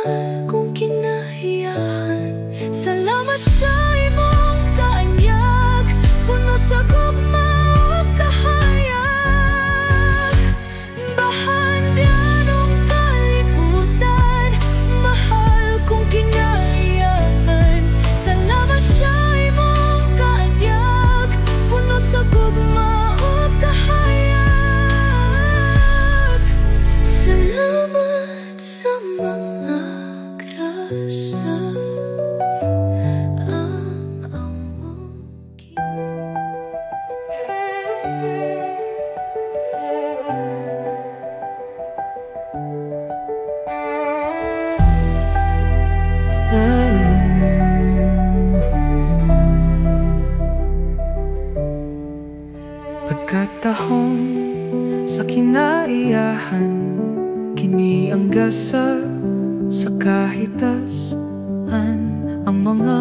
mahal kong kinahiyahan. Salamat sa imong kaanyag, puno sa gugma o kahayag. Bahandyanong kalibutan, mahal kong kinahiyahan. Salamat sa imong kaanyag, puno sa gugma o kahayag. Salamat sa mga grasya ang among pagkatahon sa kinaiyahan, kini ang gasa sa kahitasan. Ang mga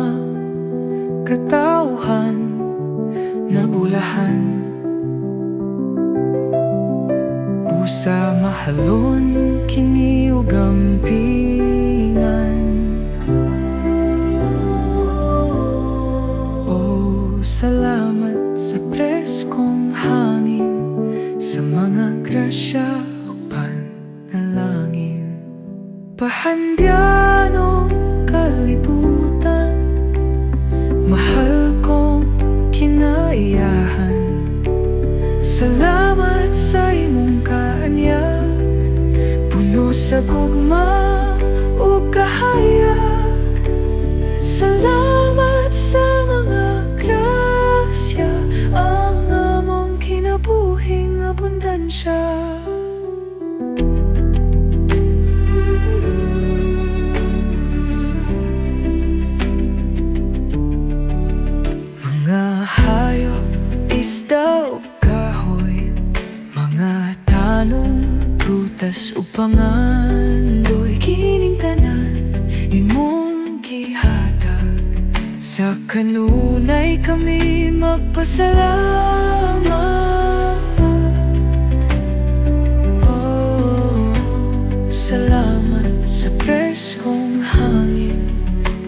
katawhan na bulahan, busa mahalon kini ug gampingan. Oh, salamat sa preskong hangin, sa mga grasya ug panalangin. Bahandyanong kalibutan, mahal kong kinaiyahan. Salamat sa imong kaanyag, puno sa gugma o kahayag. Salamat sa mga grasya, ang among kinabuhing abundansya. Mga hayop, isda o kahoy, mga tanong, prutas o pangandoy, kining tanan imong gihatag. Sa kanunay kami magpasalamat. Oh, salamat sa preskong hangin,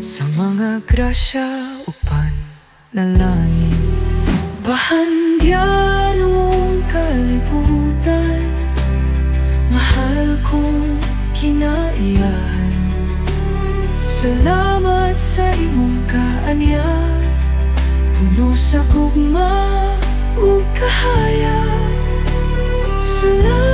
sa mga grasya o panalangin. Bahandyanong kalibutan, mahal kong kinaiyahan. Salamat sa imong kaanyag, puno sa gugma o kahayag. Salamat